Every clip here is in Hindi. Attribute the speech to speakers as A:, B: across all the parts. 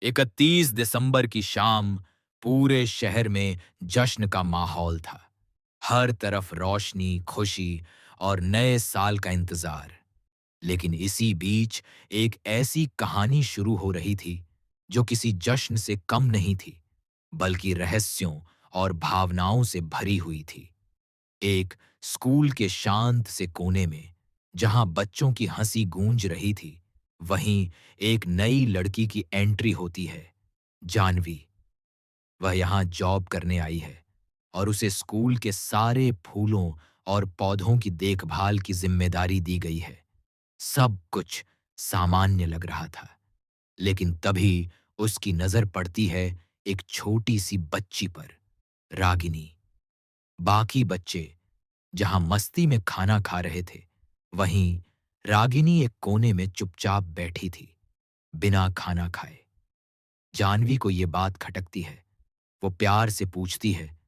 A: 31 दिसंबर की शाम पूरे शहर में जश्न का माहौल था। हर तरफ रोशनी, खुशी और नए साल का इंतजार। लेकिन इसी बीच एक ऐसी कहानी शुरू हो रही थी जो किसी जश्न से कम नहीं थी, बल्कि रहस्यों और भावनाओं से भरी हुई थी। एक स्कूल के शांत से कोने में, जहां बच्चों की हंसी गूंज रही थी, वहीं एक नई लड़की की एंट्री होती है। जानवी। वह यहां जॉब करने आई है और उसे स्कूल के सारे फूलों और पौधों की देखभाल की जिम्मेदारी दी गई है। सब कुछ सामान्य लग रहा था, लेकिन तभी उसकी नजर पड़ती है एक छोटी सी बच्ची पर, रागिनी। बाकी बच्चे जहां मस्ती में खाना खा रहे थे, वहीं रागिनी एक कोने में चुपचाप बैठी थी, बिना खाना खाए। जानवी को ये बात खटकती है। वो प्यार से पूछती है,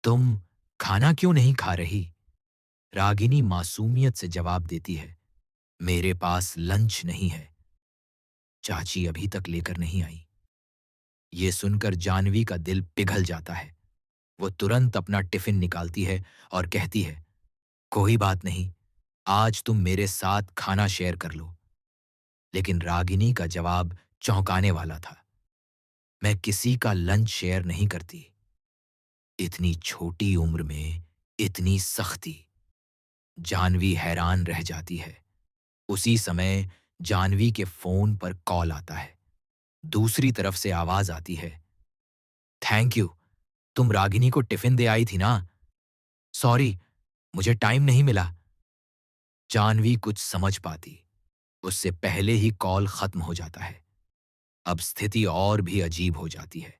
A: तुम खाना क्यों नहीं खा रही? रागिनी मासूमियत से जवाब देती है, मेरे पास लंच नहीं है, चाची अभी तक लेकर नहीं आई। ये सुनकर जानवी का दिल पिघल जाता है। वो तुरंत अपना टिफिन निकालती है और कहती है, कोई बात नहीं, आज तुम मेरे साथ खाना शेयर कर लो। लेकिन रागिनी का जवाब चौंकाने वाला था। मैं किसी का लंच शेयर नहीं करती। इतनी छोटी उम्र में इतनी सख्ती। जानवी हैरान रह जाती है। उसी समय जानवी के फोन पर कॉल आता है। दूसरी तरफ से आवाज आती है, थैंक यू, तुम रागिनी को टिफिन दे आई थी ना? सॉरी, मुझे टाइम नहीं मिला। जानवी कुछ समझ पाती उससे पहले ही कॉल खत्म हो जाता है। अब स्थिति और भी अजीब हो जाती है।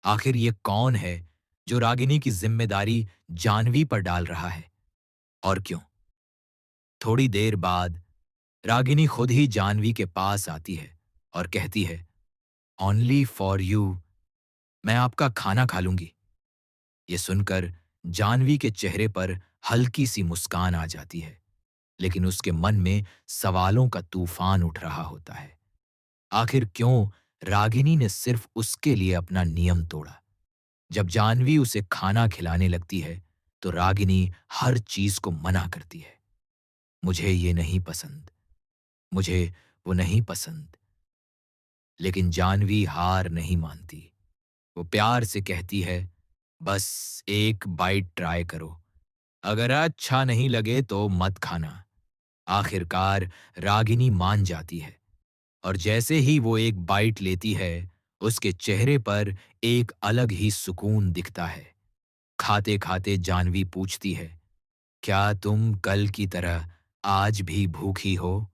A: आखिर ये कौन है जो रागिनी की जिम्मेदारी जानवी पर डाल रहा है, और क्यों? थोड़ी देर बाद रागिनी खुद ही जानवी के पास आती है और कहती है, ओनली फॉर यू, मैं आपका खाना खा लूंगी। ये सुनकर जानवी के चेहरे पर हल्की सी मुस्कान आ जाती है, लेकिन उसके मन में सवालों का तूफान उठ रहा होता है। आखिर क्यों रागिनी ने सिर्फ उसके लिए अपना नियम तोड़ा? जब जानवी उसे खाना खिलाने लगती है, तो रागिनी हर चीज को मना करती है। मुझे ये नहीं पसंद, मुझे वो नहीं पसंद। लेकिन जानवी हार नहीं मानती। वो प्यार से कहती है, बस एक बाइट ट्राई करो, अगर अच्छा नहीं लगे तो मत खाना। आखिरकार रागिनी मान जाती है, और जैसे ही वो एक बाइट लेती है, उसके चेहरे पर एक अलग ही सुकून दिखता है। खाते खाते जानवी पूछती है, क्या तुम कल की तरह आज भी भूखी हो?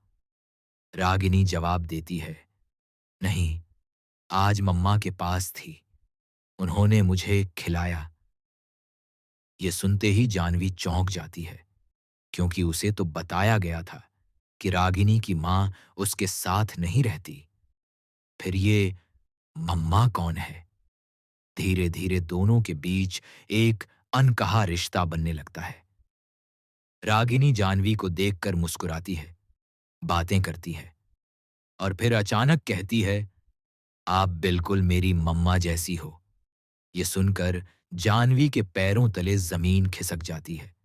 A: रागिनी जवाब देती है, नहीं, आज मम्मा के पास थी, उन्होंने मुझे खिलाया। ये सुनते ही जानवी चौंक जाती है, क्योंकि उसे तो बताया गया था कि रागिनी की मां उसके साथ नहीं रहती। फिर ये मम्मा कौन है? धीरे धीरे दोनों के बीच एक अनकहा रिश्ता बनने लगता है। रागिनी जानवी को देखकर मुस्कुराती है, बातें करती है, और फिर अचानक कहती है, आप बिल्कुल मेरी मम्मा जैसी हो। ये सुनकर जानवी के पैरों तले जमीन खिसक जाती है।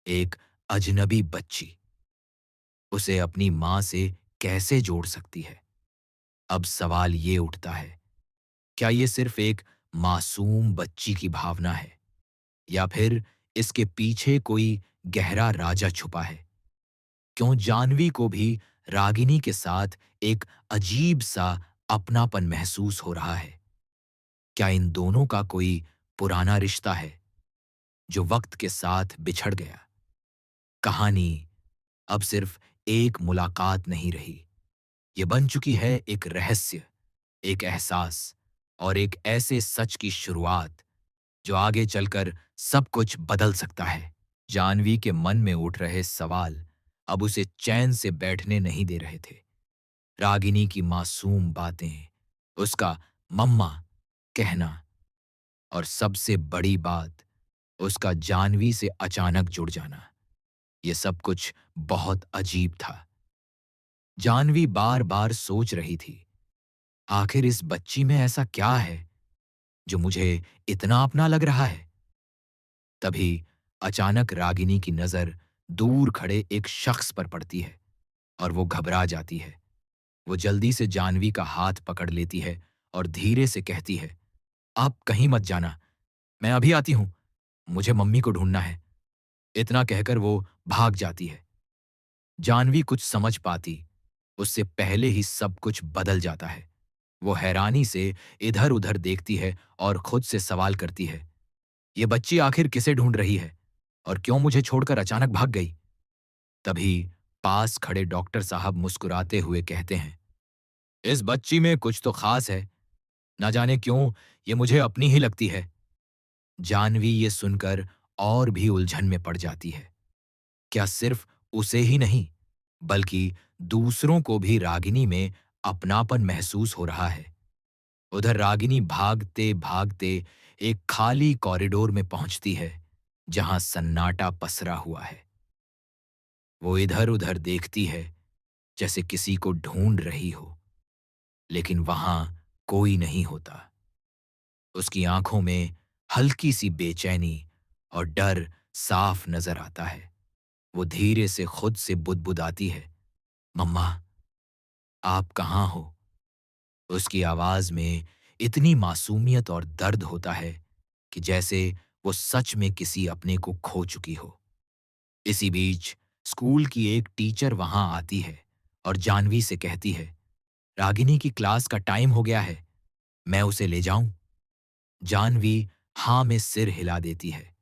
A: एक अजनबी बच्ची उसे अपनी मां से कैसे जोड़ सकती है? अब सवाल ये उठता है, क्या ये सिर्फ एक मासूम बच्ची की भावना है, या फिर इसके पीछे कोई गहरा राजा छुपा है? क्यों जानवी को भी रागिनी के साथ एक अजीब सा अपनापन महसूस हो रहा है? क्या इन दोनों का कोई पुराना रिश्ता है जो वक्त के साथ बिछड़ गया? कहानी अब सिर्फ एक मुलाकात नहीं रही, ये बन चुकी है एक रहस्य, एक एहसास, और एक ऐसे सच की शुरुआत जो आगे चलकर सब कुछ बदल सकता है। जानवी के मन में उठ रहे सवाल अब उसे चैन से बैठने नहीं दे रहे थे। रागिनी की मासूम बातें, उसका मम्मा कहना, और सबसे बड़ी बात, उसका जानवी से अचानक जुड़ जाना, ये सब कुछ बहुत अजीब था। जानवी बार बार सोच रही थी, आखिर इस बच्ची में ऐसा क्या है जो मुझे इतना अपना लग रहा है? तभी अचानक रागिनी की नजर दूर खड़े एक शख्स पर पड़ती है और वो घबरा जाती है। वो जल्दी से जानवी का हाथ पकड़ लेती है और धीरे से कहती है, आप कहीं मत जाना, मैं अभी आती हूं, मुझे मम्मी को ढूंढना है। इतना कहकर वो भाग जाती है। जानवी कुछ समझ पाती उससे पहले ही सब कुछ बदल जाता है। वो हैरानी से इधर उधर देखती है और खुद से सवाल करती है, ये बच्ची आखिर किसे ढूंढ रही है और क्यों मुझे छोड़कर अचानक भाग गई? तभी पास खड़े डॉक्टर साहब मुस्कुराते हुए कहते हैं, इस बच्ची में कुछ तो खास है, ना जाने क्यों ये मुझे अपनी ही लगती है। जानवी ये सुनकर और भी उलझन में पड़ जाती है। क्या सिर्फ उसे ही नहीं, बल्कि दूसरों को भी रागिनी में अपनापन महसूस हो रहा है। उधर रागिनी भागते भागते एक खाली कॉरिडोर में पहुंचती है जहां सन्नाटा पसरा हुआ है। वो इधर उधर देखती है जैसे किसी को ढूंढ रही हो, लेकिन वहां कोई नहीं होता। उसकी आंखों में हल्की सी बेचैनी और डर साफ नजर आता है। वो धीरे से खुद से बुदबुदाती है, मम्मा, आप कहाँ हो? उसकी आवाज में इतनी मासूमियत और दर्द होता है कि जैसे वो सच में किसी अपने को खो चुकी हो। इसी बीच स्कूल की एक टीचर वहां आती है और जानवी से कहती है, रागिनी की क्लास का टाइम हो गया है, मैं उसे ले जाऊं? जानवी हां में सिर हिला देती है,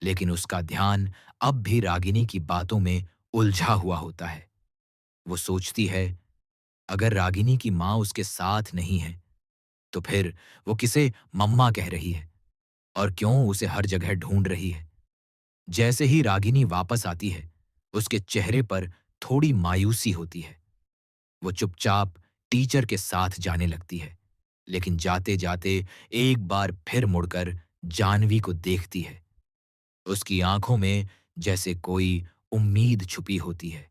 A: लेकिन उसका ध्यान अब भी रागिनी की बातों में उलझा हुआ होता है। वो सोचती है, अगर रागिनी की माँ उसके साथ नहीं है, तो फिर वो किसे मम्मा कह रही है और क्यों उसे हर जगह ढूंढ रही है। जैसे ही रागिनी वापस आती है, उसके चेहरे पर थोड़ी मायूसी होती है। वो चुपचाप टीचर के साथ जाने लगती है, लेकिन जाते जाते एक बार फिर मुड़कर जानवी को देखती है। उसकी आंखों में जैसे कोई उम्मीद छुपी होती है।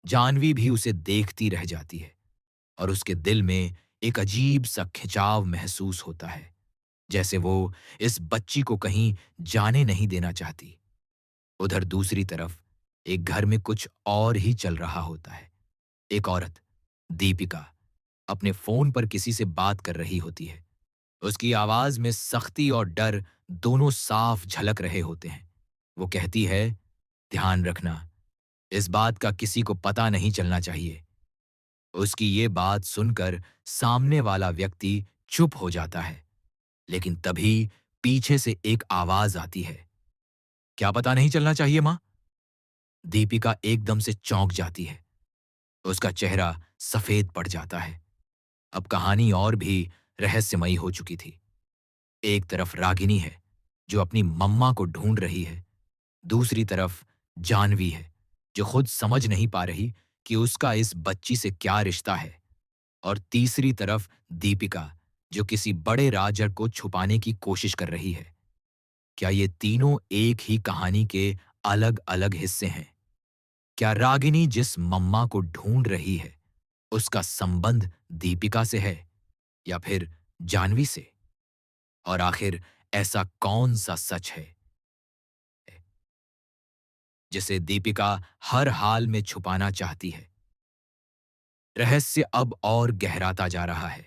A: जानवी भी उसे देखती रह जाती है और उसके दिल में एक अजीब सा खिंचाव महसूस होता है, जैसे वो इस बच्ची को कहीं जाने नहीं देना चाहती। उधर दूसरी तरफ एक घर में कुछ और ही चल रहा होता है। एक औरत, दीपिका, अपने फोन पर किसी से बात कर रही होती है। उसकी आवाज में सख्ती और डर दोनों साफ झलक रहे होते हैं। वो कहती है, ध्यान रखना, इस बात का किसी को पता नहीं चलना चाहिए। उसकी ये बात सुनकर सामने वाला व्यक्ति चुप हो जाता है, लेकिन तभी पीछे से एक आवाज आती है, क्या पता नहीं चलना चाहिए मां? दीपिका एकदम से चौंक जाती है। उसका चेहरा सफेद पड़ जाता है। अब कहानी और भी रहस्यमयी हो चुकी थी। एक तरफ रागिनी है जो अपनी मम्मा को ढूंढ रही है, दूसरी तरफ जानवी है जो खुद समझ नहीं पा रही कि उसका इस बच्ची से क्या रिश्ता है, और तीसरी तरफ दीपिका जो किसी बड़े राज को छुपाने की कोशिश कर रही है। क्या ये तीनों एक ही कहानी के अलग अलग हिस्से हैं? क्या रागिनी जिस मम्मा को ढूंढ रही है उसका संबंध दीपिका से है या फिर जानवी से? और आखिर ऐसा कौन सा सच है जिसे दीपिका हर हाल में छुपाना चाहती है? रहस्य अब और गहराता जा रहा है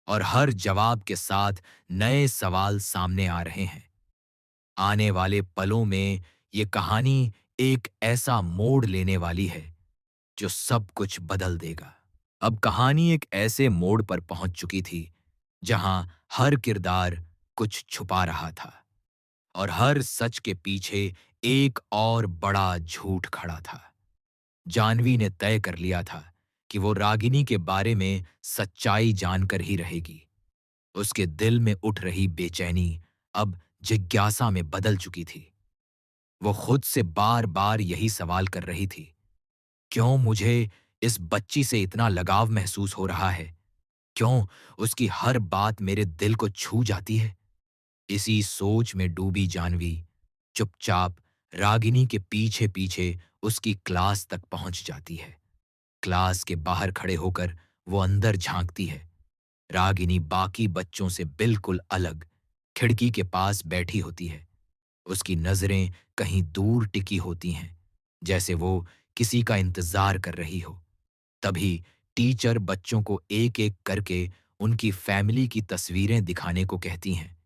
A: और हर जवाब के साथ नए सवाल सामने आ रहे हैं। आने वाले पलों में ये कहानी एक ऐसा मोड़ लेने वाली है जो सब कुछ बदल देगा। अब कहानी एक ऐसे मोड़ पर पहुंच चुकी थी जहां हर किरदार कुछ छुपा रहा था और हर सच के पीछे एक और बड़ा झूठ खड़ा था। जानवी ने तय कर लिया था कि वो रागिनी के बारे में सच्चाई जानकर ही रहेगी। उसके दिल में उठ रही बेचैनी अब जिज्ञासा में बदल चुकी थी। वो खुद से बार बार यही सवाल कर रही थी, क्यों मुझे इस बच्ची से इतना लगाव महसूस हो रहा है? क्यों उसकी हर बात मेरे दिल को छू जाती है? इसी सोच में डूबी जानवी चुपचाप रागिनी के पीछे पीछे उसकी क्लास तक पहुंच जाती है। क्लास के बाहर खड़े होकर वो अंदर झांकती है रागिनी बाकी बच्चों से बिल्कुल अलग खिड़की के पास बैठी होती है। उसकी नजरें कहीं दूर टिकी होती हैं, जैसे वो किसी का इंतजार कर रही हो। तभी टीचर बच्चों को एक-एक करके उनकी फैमिली की तस्वीरें दिखाने को कहती हैं।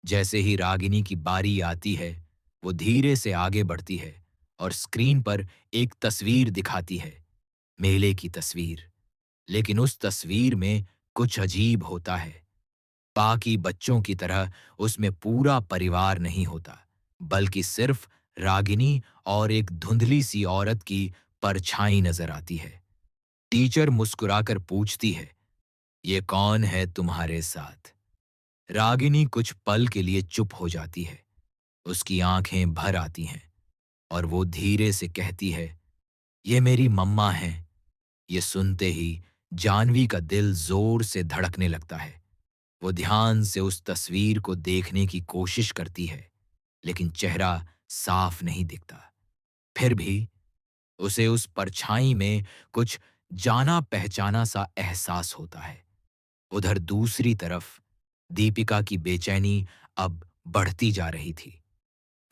A: जैसे ही रागिनी की बारी आती है, वो धीरे से आगे बढ़ती है और स्क्रीन पर एक तस्वीर दिखाती है, मेले की तस्वीर। लेकिन उस तस्वीर में कुछ अजीब होता है। बाकी बच्चों की तरह उसमें पूरा परिवार नहीं होता, बल्कि सिर्फ रागिनी और एक धुंधली सी औरत की परछाई नजर आती है। टीचर मुस्कुराकर पूछती है, ये कौन है तुम्हारे साथ? रागिनी कुछ पल के लिए चुप हो जाती है। उसकी आंखें भर आती हैं और वो धीरे से कहती है, ये मेरी मम्मा हैं। ये सुनते ही जानवी का दिल जोर से धड़कने लगता है। वो ध्यान से उस तस्वीर को देखने की कोशिश करती है, लेकिन चेहरा साफ नहीं दिखता। फिर भी उसे उस परछाई में कुछ जाना पहचाना सा एहसास होता है। उधर दूसरी तरफ दीपिका की बेचैनी अब बढ़ती जा रही थी।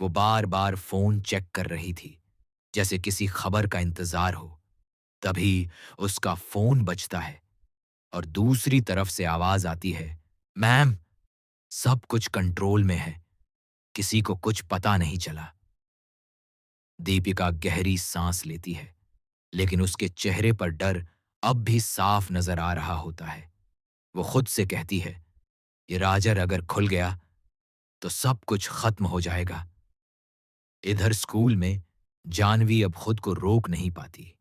A: वो बार बार फोन चेक कर रही थी, जैसे किसी खबर का इंतजार हो। तभी उसका फोन बजता है और दूसरी तरफ से आवाज आती है, मैम, सब कुछ कंट्रोल में है, किसी को कुछ पता नहीं चला। दीपिका गहरी सांस लेती है, लेकिन उसके चेहरे पर डर अब भी साफ नजर आ रहा होता है। वो खुद से कहती है, ये राजर अगर खुल गया तो सब कुछ खत्म हो जाएगा। इधर स्कूल में जानवी अब खुद को रोक नहीं पाती।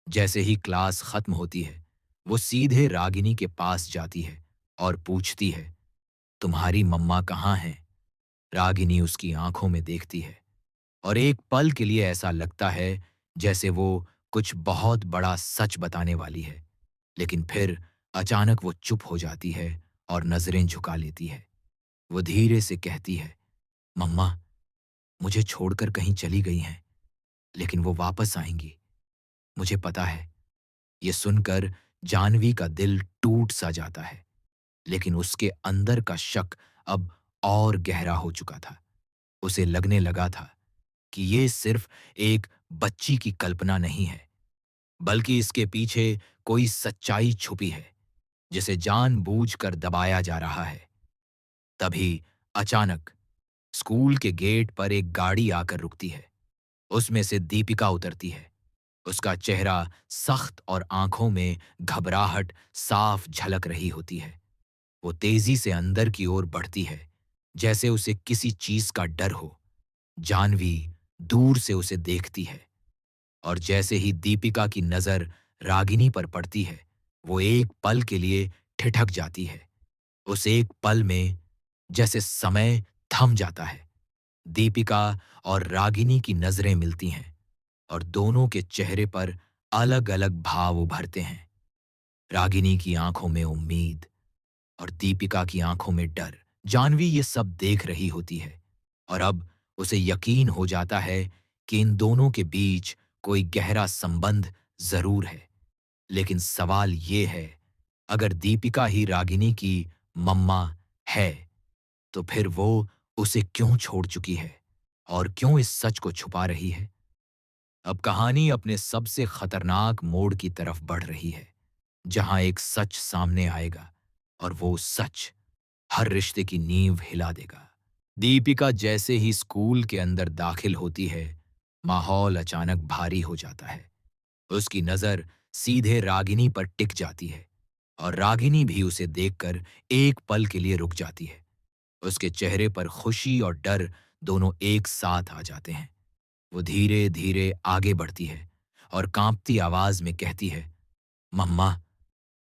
A: जैसे ही क्लास खत्म होती है, वो सीधे रागिनी के पास जाती है और पूछती है, तुम्हारी मम्मा कहाँ हैं? रागिनी उसकी आंखों में देखती है और एक पल के लिए ऐसा लगता है जैसे वो कुछ बहुत बड़ा सच बताने वाली है। लेकिन फिर अचानक वो चुप हो जाती है और नजरें झुका लेती है। वो धीरे से कहती है, मम्मा मुझे छोड़कर कहीं चली गई हैं, लेकिन वो वापस आएंगी, मुझे पता है। ये सुनकर जानवी का दिल टूट सा जाता है, लेकिन उसके अंदर का शक अब और गहरा हो चुका था। उसे लगने लगा था कि ये सिर्फ एक बच्ची की कल्पना नहीं है, बल्कि इसके पीछे कोई सच्चाई छुपी है, जिसे जानबूझकर दबाया जा रहा है। तभी अचानक स्कूल के गेट पर एक गाड़ी आकर रुकती है। उसमें से दीपिका उतरती है। उसका चेहरा सख्त और आंखों में घबराहट साफ झलक रही होती है। वो तेजी से अंदर की ओर बढ़ती है, जैसे उसे किसी चीज का डर हो। जानवी दूर से उसे देखती है और जैसे ही दीपिका की नजर रागिनी पर पड़ती है, वो एक पल के लिए ठिठक जाती है। उस एक पल में जैसे समय थम जाता है। दीपिका और रागिनी की नजरें मिलती हैं और दोनों के चेहरे पर अलग-अलग भाव उभरते हैं। रागिनी की आंखों में उम्मीद और दीपिका की आंखों में डर। जानवी ये सब देख रही होती है और अब उसे यकीन हो जाता है कि इन दोनों के बीच कोई गहरा संबंध जरूर है। लेकिन सवाल ये है, अगर दीपिका ही रागिनी की मम्मा है, तो फिर वो उसे क्यों छोड़ चुकी है और क्यों इस सच को छुपा रही है? अब कहानी अपने सबसे खतरनाक मोड़ की तरफ बढ़ रही है, जहां एक सच सामने आएगा और वो सच हर रिश्ते की नींव हिला देगा। दीपिका जैसे ही स्कूल के अंदर दाखिल होती है, माहौल अचानक भारी हो जाता है। उसकी नजर सीधे रागिनी पर टिक जाती है और रागिनी भी उसे देखकर एक पल के लिए रुक जाती है। उसके चेहरे पर खुशी और डर दोनों एक साथ आ जाते हैं। वो धीरे धीरे आगे बढ़ती है और कांपती आवाज में कहती है, मम्मा।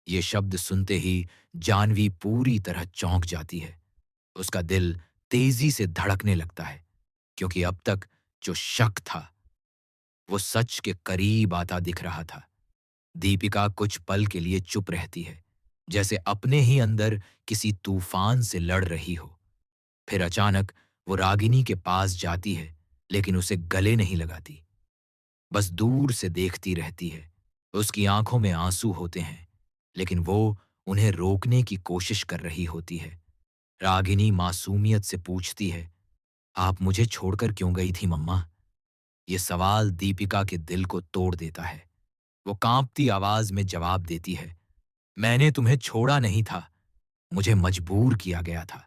A: ये शब्द सुनते ही जानवी पूरी तरह चौंक जाती है। उसका दिल तेजी से धड़कने लगता है, क्योंकि अब तक जो शक था वो सच के करीब आता दिख रहा था। दीपिका कुछ पल के लिए चुप रहती है, जैसे अपने ही अंदर किसी तूफान से लड़ रही हो। फिर अचानक वो रागिनी के पास जाती है, लेकिन उसे गले नहीं लगाती, बस दूर से देखती रहती है। उसकी आंखों में आंसू होते हैं, लेकिन वो उन्हें रोकने की कोशिश कर रही होती है। रागिनी मासूमियत से पूछती है, आप मुझे छोड़कर क्यों गई थी मम्मा? ये सवाल दीपिका के दिल को तोड़ देता है। वो कांपती आवाज में जवाब देती है, मैंने तुम्हें छोड़ा नहीं था, मुझे मजबूर किया गया था।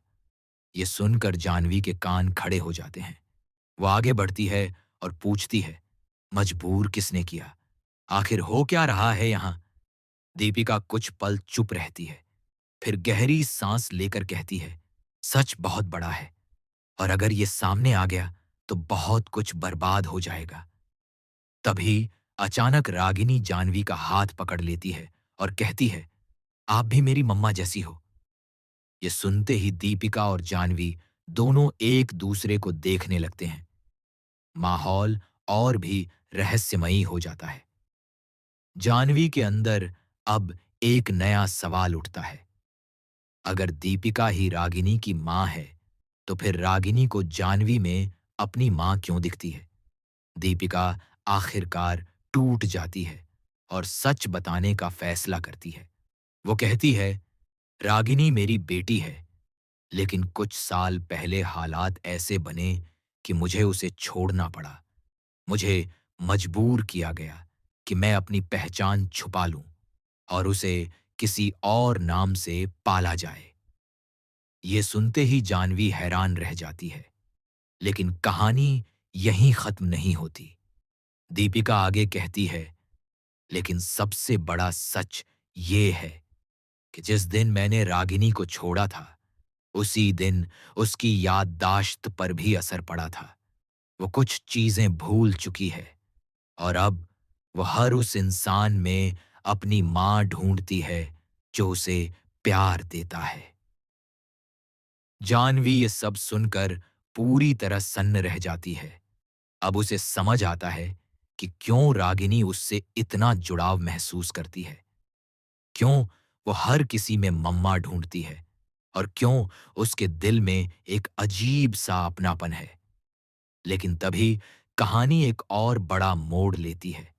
A: ये सुनकर जानवी के कान खड़े हो जाते हैं। वो आगे बढ़ती है और पूछती है, मजबूर किसने किया? आखिर हो क्या रहा है यहां? दीपिका कुछ पल चुप रहती है, फिर गहरी सांस लेकर कहती है, सच बहुत बड़ा है और अगर ये सामने आ गया तो बहुत कुछ बर्बाद हो जाएगा। तभी अचानक रागिनी जानवी का हाथ पकड़ लेती है और कहती है, आप भी मेरी मम्मा जैसी हो। ये सुनते ही दीपिका और जानवी दोनों एक दूसरे को देखने लगते हैं। माहौल और भी रहस्यमयी हो जाता है। जानवी के अंदर अब एक नया सवाल उठता है। अगर दीपिका ही रागिनी की मां है, तो फिर रागिनी को जानवी में अपनी मां क्यों दिखती है? दीपिका आखिरकार टूट जाती है और सच बताने का फैसला करती है। वो कहती है, रागिनी मेरी बेटी है, लेकिन कुछ साल पहले हालात ऐसे बने कि मुझे उसे छोड़ना पड़ा। मुझे मजबूर किया गया कि मैं अपनी पहचान छुपा लूं और उसे किसी और नाम से पाला जाए। ये सुनते ही जानवी हैरान रह जाती है, लेकिन कहानी यहीं खत्म नहीं होती। दीपिका आगे कहती है, लेकिन सबसे बड़ा सच ये है कि जिस दिन मैंने रागिनी को छोड़ा था, उसी दिन उसकी याददाश्त पर भी असर पड़ा था। वो कुछ चीजें भूल चुकी है और अब वो हर उस इंसान में अपनी मां ढूंढती है जो उसे प्यार देता है। जानवी ये सब सुनकर पूरी तरह सन्न रह जाती है। अब उसे समझ आता है कि क्यों रागिनी उससे इतना जुड़ाव महसूस करती है, क्यों वो हर किसी में मम्मा ढूंढती है और क्यों उसके दिल में एक अजीब सा अपनापन है। लेकिन तभी कहानी एक और बड़ा मोड़ लेती है।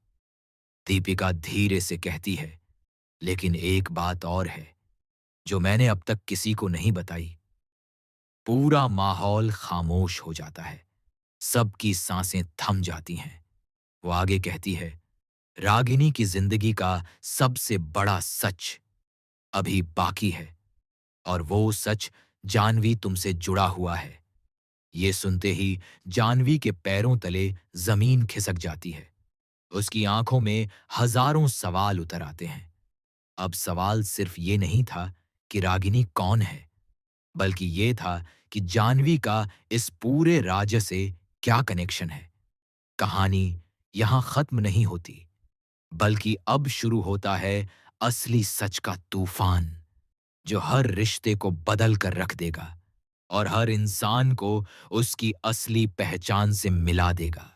A: दीपिका धीरे से कहती है, लेकिन एक बात और है जो मैंने अब तक किसी को नहीं बताई। पूरा माहौल खामोश हो जाता है, सबकी सांसें थम जाती हैं। वो आगे कहती है, रागिनी की जिंदगी का सबसे बड़ा सच अभी बाकी है और वो सच जानवी तुमसे जुड़ा हुआ है। ये सुनते ही जानवी के पैरों तले जमीन खिसक जाती है। उसकी आंखों में हजारों सवाल उतर आते हैं। अब सवाल सिर्फ ये नहीं था कि रागिनी कौन है, बल्कि ये था कि जानवी का इस पूरे राज्य से क्या कनेक्शन है। कहानी यहां खत्म नहीं होती, बल्कि अब शुरू होता है असली सच का तूफान, जो हर रिश्ते को बदल कर रख देगा और हर इंसान को उसकी असली पहचान से मिला देगा।